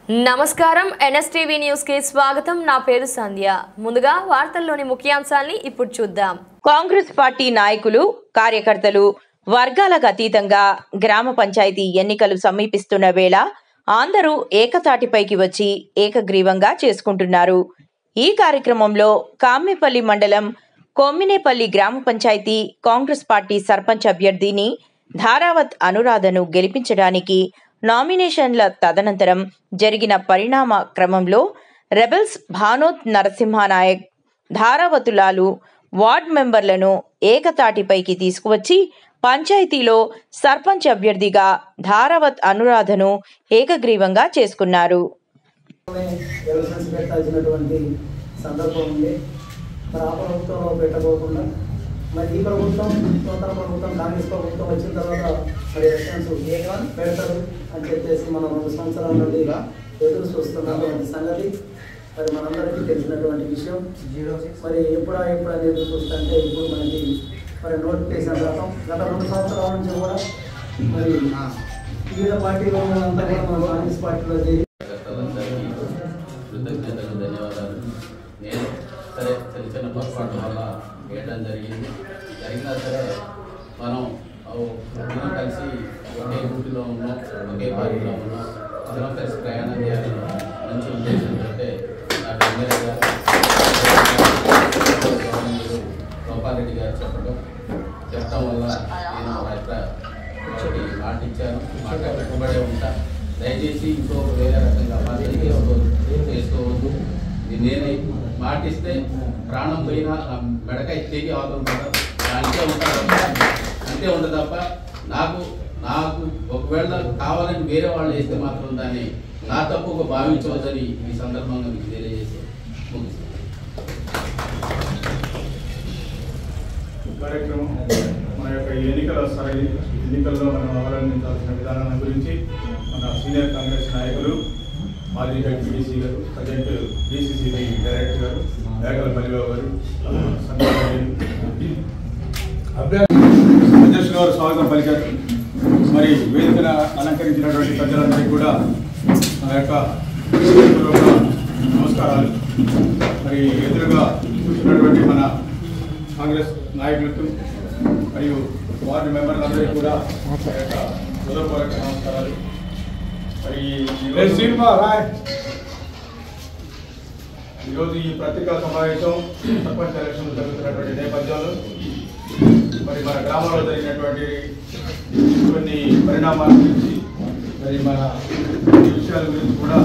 నమస్కారం NSTV news కి స్వాగతం. నా పేరు సంధ్య. ముందుగా వార్తల్లోని ముఖ్యాంశాల్ని ఇప్పుడు చూద్దాం. కాంగ్రెస్ పార్టీ నాయకులు, కార్యకర్తలు వర్గాలకు అతీతంగా గ్రామ పంచాయతీ ఎన్నికలు సమీపిస్తున్న వేళ అందరూ ఏకతాటిపైకి వచ్చి ఏకగ్రీవంగా చేసుకుంటున్నారు. ఈ కార్యక్రమంలో కామ్యపల్లి మండలం కొమ్మినేపల్లి గ్రామ పంచాయతీ కాంగ్రెస్ పార్టీ సర్పంచ్ అభ్యర్థిని ధారావత్ అనురాధను గెలిపించడానికి నామినేషన్ల తదనంతరం జరిగిన పరిణామ క్రమంలో రెబెల్స్ భానోత్ నరసింహానాయక్, ధారావతులాలు వార్డ్ మెంబర్లను ఏకతాటిపైకి తీసుకువచ్చి పంచాయతీలో సర్పంచ్ అభ్యర్థిగా ధారావత్ అనురాధను ఏకగ్రీవంగా చేసుకున్నారు. మరి ఈ ప్రభుత్వం నూతన ప్రభుత్వం కాంగ్రెస్ ప్రభుత్వం వచ్చిన తర్వాత మరి ఎలక్షన్స్ పెడతారు అని చెప్పేసి మనం 2 సంవత్సరాల నుండి ఎదురు చూస్తున్నటువంటి సంగతి మరి మనందరికీ తెలిసినటువంటి విషయం. మరి ఎప్పుడని ఎదురు చూస్తుంటే ఇప్పుడు మనకి మరి నోటిఫికేషన్ రావడం గత 2 సంవత్సరాల నుంచి కూడా మరి వివిధ పార్టీలో అంతా కూడా మన కాంగ్రెస్ పార్టీలో చేరి కృతజ్ఞతలు, ధన్యవాదాలు. నేను సరే చిన్న పొరపాటు వల్ల వేయడం జరిగినా సరే మనం కలిసి ఒకే ఊటిలో ఉన్నాం, ఒకే పార్టీలో ఉన్నాం, అందరం కలిసి ప్రయాణం చేయాలని మంచి ఉద్దేశంతో నాకు ఎమ్మెల్యే గారు గోపాలరెడ్డి గారు చెప్పడం వల్ల నేను మాట ఇచ్చాను. మాట పెట్టుబడే ఉంటా. దయచేసి ఇంకొక వేరే రకంగా చేసుకోవద్దు. నేను మాటిస్తే ప్రాణం పోయినా మెడకాయ తెగి అవసరం కదా, అంతే ఉంటుంది తప్ప నాకు ఒకవేళ కావాలని వేరే వాళ్ళు వేస్తే మాత్రం దాన్ని నా తప్పుగా భావించవద్దని ఈ సందర్భంగా మీకు తెలియజేసి కార్యక్రమం మన యొక్క ఎన్నికల్లో మనం అవలంబించాల్సిన విధానాల గురించి మన సీనియర్ కాంగ్రెస్ నాయకులు, మాజీ జడ్పీటీసీ గారు, ప్రజెంట్ బీసీసీబీ డైరెక్టర్ గారు వేగల మల్లిబాబు గారు, అధ్యక్షుల వారు స్వాగతం పలికారు. మరి వేదికను అలంకరించినటువంటి ప్రజలందరికీ కూడా నా యొక్క నమస్కారాలు. మరి ఎదురుగా కూర్చున్నటువంటి మన కాంగ్రెస్ నాయకులకు మరియు వార్డు మెంబర్లందరికీ కూడా నా యొక్క హృదయపూర్వక నమస్కారాలు. మరి ఈరోజు ఈ పత్రికా సమావేశం సర్పంచ్ ఎలక్షన్ జరుగుతున్నటువంటి నేపథ్యంలో మరి మన గ్రామంలో జరిగినటువంటి కొన్ని పరిణామాల గురించి మరి మన ఈ విషయాల గురించి కూడా